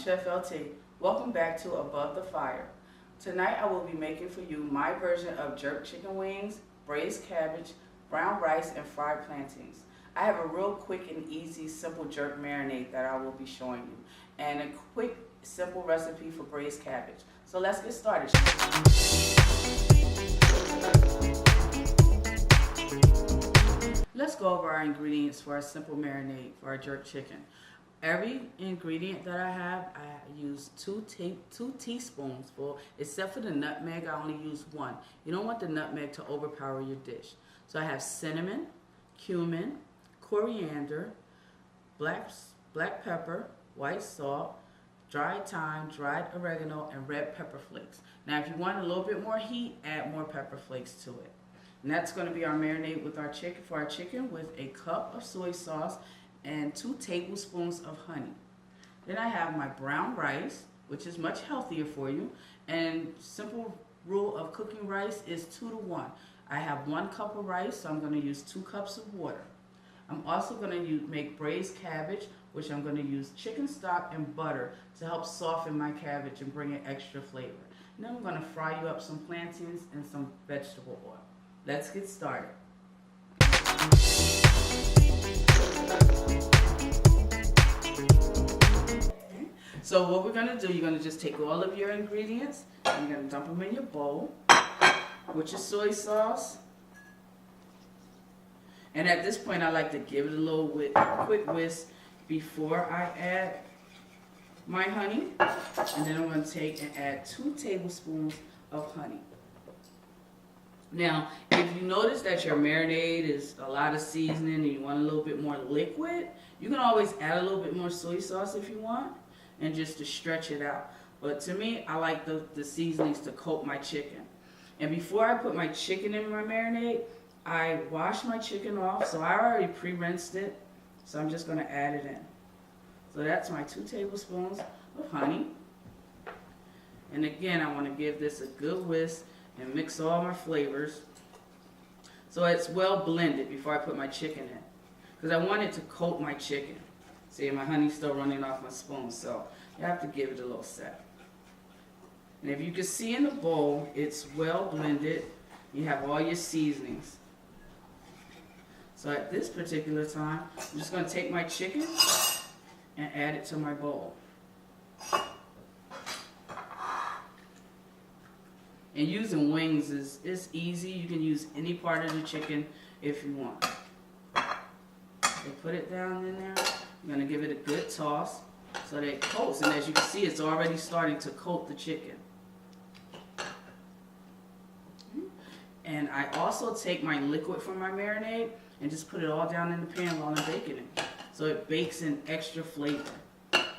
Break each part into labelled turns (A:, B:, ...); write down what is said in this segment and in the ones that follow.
A: Chef LT. Welcome back to Above the Fire. Tonight I will be making for you my version of jerk chicken wings, braised cabbage, brown rice, and fried plantains. I have a real quick and easy simple jerk marinade that I will be showing you, and a quick simple recipe for braised cabbage. So let's get started. Let's go over our ingredients for our simple marinade for our jerk chicken. Every ingredient that I have, I use two teaspoons full, except for the nutmeg, I only use one. You don't want the nutmeg to overpower your dish. So I have cinnamon, cumin, coriander, black pepper, white salt, dried thyme, dried oregano, and red pepper flakes. Now if you want a little bit more heat, add more pepper flakes to it. And that's going to be our marinade with our chicken, for our chicken, with a cup of soy sauce and 2 tablespoons of honey. Then I have my brown rice, which is much healthier for you, and simple rule of cooking rice is 2 to 1. I have 1 cup of rice, so I'm going to use 2 cups of water. I'm also going to make braised cabbage, which I'm going to use chicken stock and butter to help soften my cabbage and bring it extra flavor. And then I'm going to fry you up some plantains and some vegetable oil. Let's get started. So what we're going to do, you're going to just take all of your ingredients and you're going to dump them in your bowl with your soy sauce. And at this point, I like to give it a little quick whisk before I add my honey. And then I'm going to take and add 2 tablespoons of honey. Now, if you notice that your marinade is a lot of seasoning and you want a little bit more liquid, you can always add a little bit more soy sauce if you want, and just to stretch it out. But to me, I like the seasonings to coat my chicken. And before I put my chicken in my marinade, I wash my chicken off, so I already pre-rinsed it, so I'm just going to add it in. So that's my 2 tablespoons of honey. And again, I want to give this a good whisk and mix all my flavors so it's well blended before I put my chicken in, because I want it to coat my chicken. See, my honey's still running off my spoon, so you have to give it a little set. And if you can see in the bowl, it's well blended. You have all your seasonings. So at this particular time, I'm just going to take my chicken and add it to my bowl. And using wings is easy. You can use any part of the chicken if you want. So put it down in there. I'm going to give it a good toss so that it coats. And as you can see, it's already starting to coat the chicken. And I also take my liquid from my marinade and just put it all down in the pan while I'm baking it, so it bakes in extra flavor.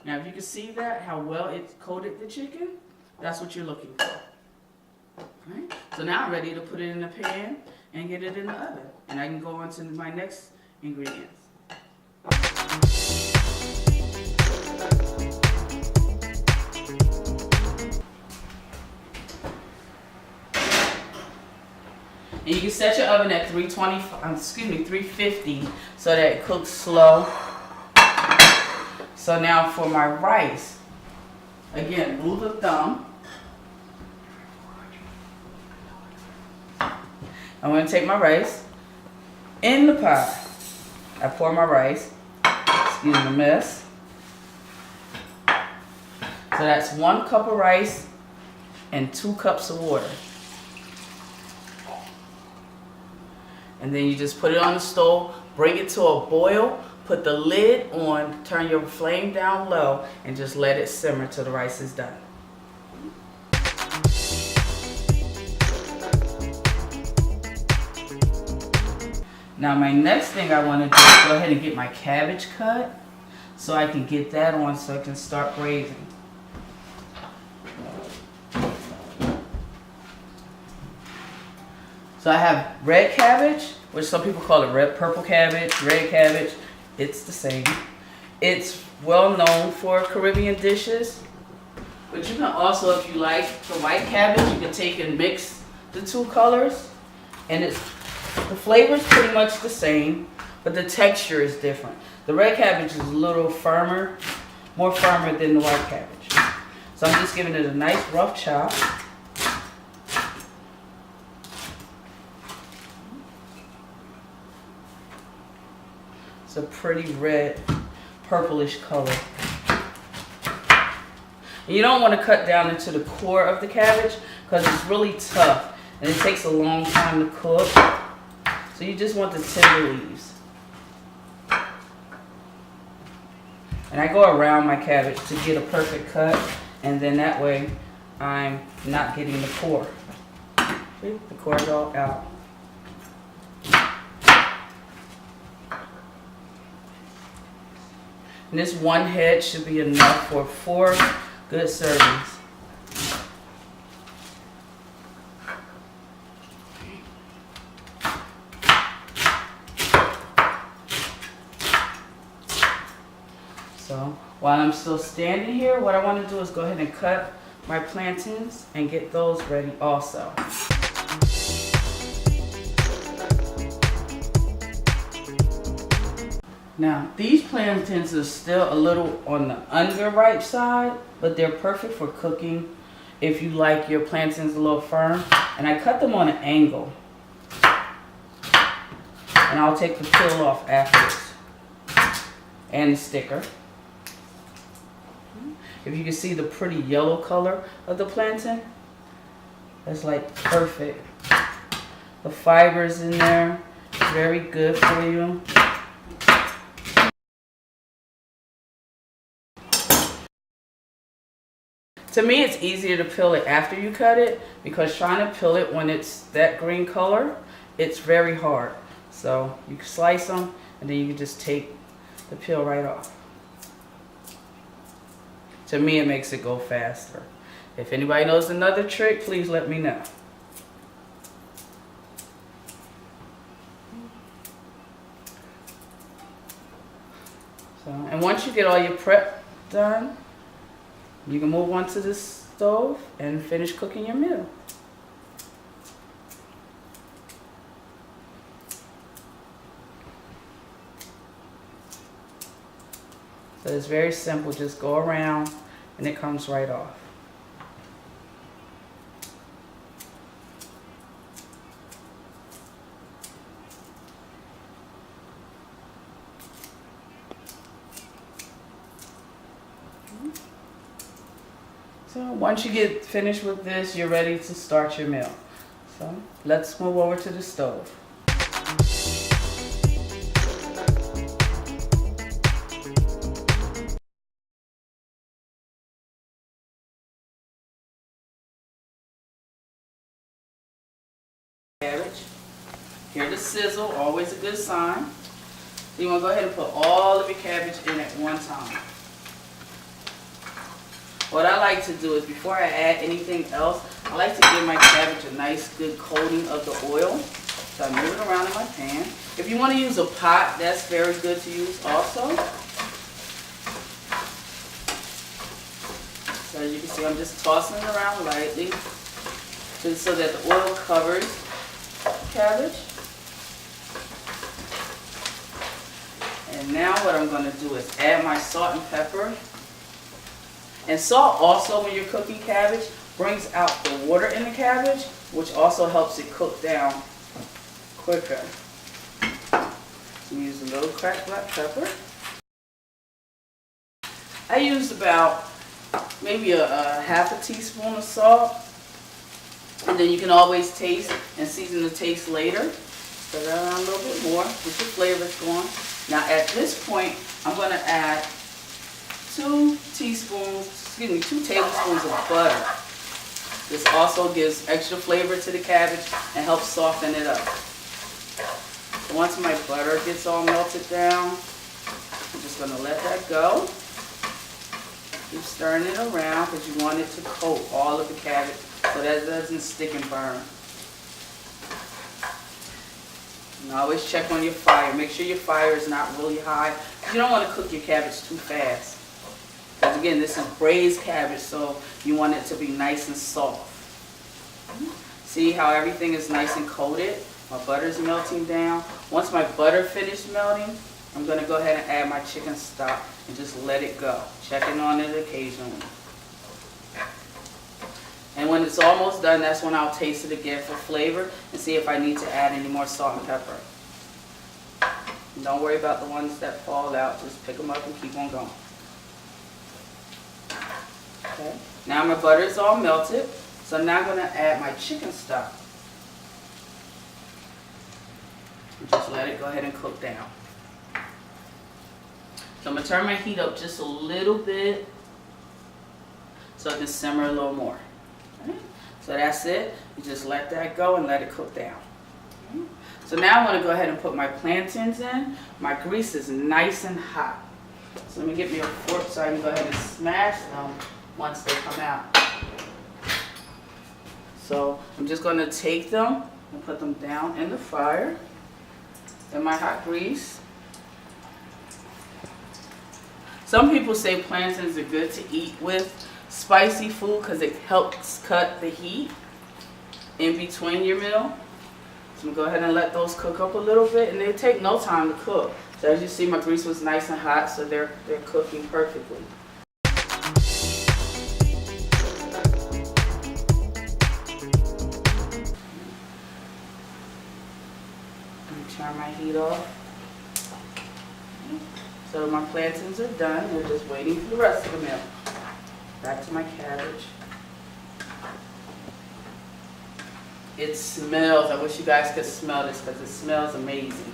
A: Now if you can see that, how well it coated the chicken, that's what you're looking for. Right? So now I'm ready to put it in the pan and get it in the oven. And I can go on to my next ingredients. And you can set your oven at 350 so that it cooks slow. So now for my rice, again, rule of thumb. I'm going to take my rice in the pot. I pour my rice, excuse the mess. So that's 1 cup of rice and 2 cups of water. And then you just put it on the stove, bring it to a boil, put the lid on, turn your flame down low, and just let it simmer till the rice is done. Now my next thing I want to do is go ahead and get my cabbage cut so I can get that on so I can start braising. So I have red cabbage, which some people call it purple cabbage, red cabbage. It's the same. It's well known for Caribbean dishes. But you can also, if you like the white cabbage, you can take and mix the 2 colors. And the flavor is pretty much the same, but the texture is different. The red cabbage is a little firmer, more firmer than the white cabbage. So I'm just giving it a nice rough chop. It's a pretty red, purplish color. And you don't want to cut down into the core of the cabbage because it's really tough and it takes a long time to cook. So you just want the tender leaves. And I go around my cabbage to get a perfect cut, and then that way I'm not getting the core. See, the core is all out. And this one head should be enough for 4 good servings. So while I'm still standing here, what I want to do is go ahead and cut my plantains and get those ready also. Now, these plantains are still a little on the underripe side, but they're perfect for cooking if you like your plantains a little firm. And I cut them on an angle. And I'll take the peel off afterwards. And the sticker. If you can see the pretty yellow color of the plantain, that's like perfect. The fibers in there, very good for you. To me, it's easier to peel it after you cut it because trying to peel it when it's that green color, it's very hard. So you can slice them and then you can just take the peel right off. To me, it makes it go faster. If anybody knows another trick, please let me know. So, and once you get all your prep done, you can move on to the stove and finish cooking your meal. So it's very simple, just go around and it comes right off. So once you get finished with this, you're ready to start your meal. So let's move over to the stove. Cabbage. Hear the sizzle, always a good sign. So you want to go ahead and put all of your cabbage in at one time. What I like to do is before I add anything else, I like to give my cabbage a nice good coating of the oil. So I move it around in my pan. If you want to use a pot, that's very good to use also. So as you can see, I'm just tossing it around lightly just so that the oil covers the cabbage. And now what I'm going to do is add my salt and pepper. And salt also, when you're cooking cabbage, brings out the water in the cabbage, which also helps it cook down quicker. So use a little cracked black pepper. I used about maybe a half a teaspoon of salt. And then you can always taste and season the taste later. Spread that around a little bit more, get your flavors going. Now at this point, I'm going to add 2 tablespoons of butter. This also gives extra flavor to the cabbage and helps soften it up. So once my butter gets all melted down, I'm just going to let that go. Keep stirring it around because you want it to coat all of the cabbage so that it doesn't stick and burn. And always check on your fire. Make sure your fire is not really high because you don't want to cook your cabbage too fast. Because again, this is braised cabbage, so you want it to be nice and soft. See how everything is nice and coated? My butter is melting down. Once my butter finishes melting, I'm going to go ahead and add my chicken stock and just let it go. Checking on it occasionally. And when it's almost done, that's when I'll taste it again for flavor and see if I need to add any more salt and pepper. And don't worry about the ones that fall out. Just pick them up and keep on going. Okay. Now my butter is all melted, so I'm now going to add my chicken stock. Just let it go ahead and cook down. So I'm going to turn my heat up just a little bit so it can simmer a little more. Okay. So that's it. You just let that go and let it cook down. Okay. So now I want to go ahead and put my plantains in. My grease is nice and hot. So let me get me a fork so I can go ahead and smash them once they come out. So I'm just going to take them and put them down in the fire in my hot grease. Some people say plantains are good to eat with spicy food because it helps cut the heat in between your meal. So I'm going to go ahead and let those cook up a little bit, and they take no time to cook. So as you see, my grease was nice and hot, so they're cooking perfectly. Turn my heat off. So my plantains are done. We're just waiting for the rest of the meal. Back to my cabbage. It smells. I wish you guys could smell this because it smells amazing.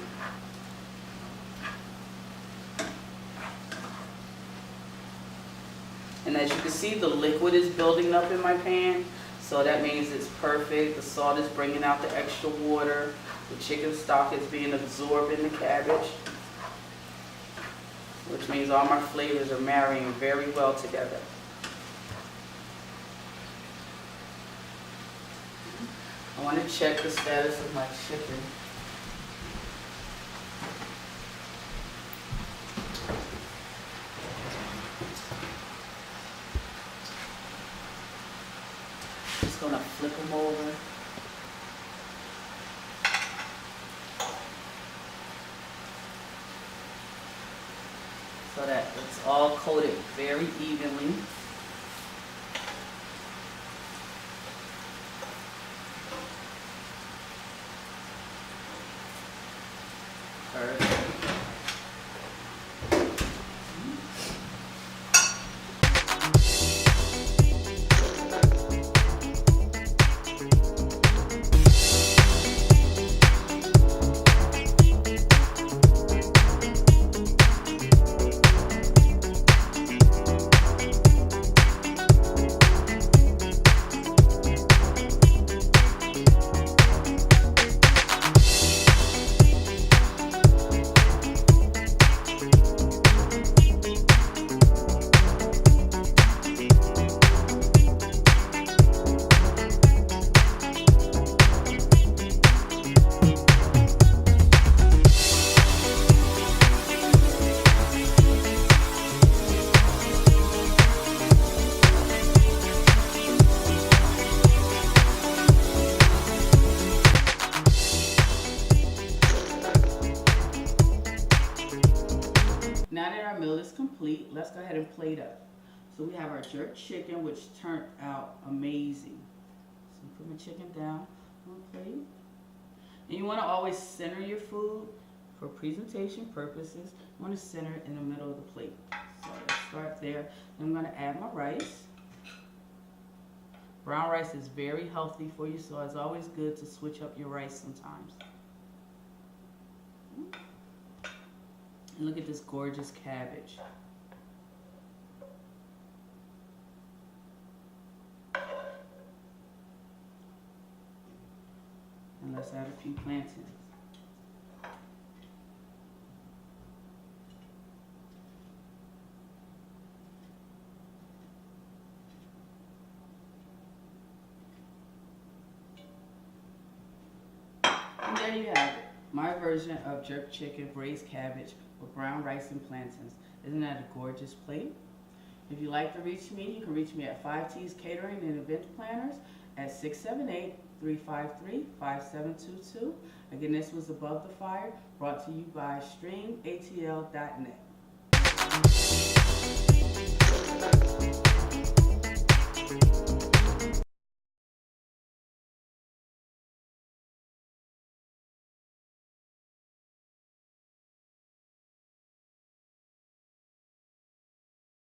A: And as you can see, the liquid is building up in my pan. So that means it's perfect. The salt is bringing out the extra water. The chicken stock is being absorbed in the cabbage, which means all my flavors are marrying very well together. I want to check the status of my chicken. Just going to flip them over. So that it's all coated very evenly. Perfect. Now that our meal is complete, let's go ahead and plate up. So we have our jerk chicken, which turned out amazing. So put my chicken down on the plate. And you want to always center your food for presentation purposes. You want to center it in the middle of the plate. So let's start there. Then I'm going to add my rice. Brown rice is very healthy for you, so it's always good to switch up your rice sometimes. And look at this gorgeous cabbage. And let's add a few plantains. And there you have it. My version of jerk chicken, braised cabbage with brown rice and plantains. Isn't that a gorgeous plate? If you'd like to reach me, you can reach me at 5T's Catering and Event Planners at 678-353-5722. Again, this was Above the Fire, brought to you by StreamATL.net.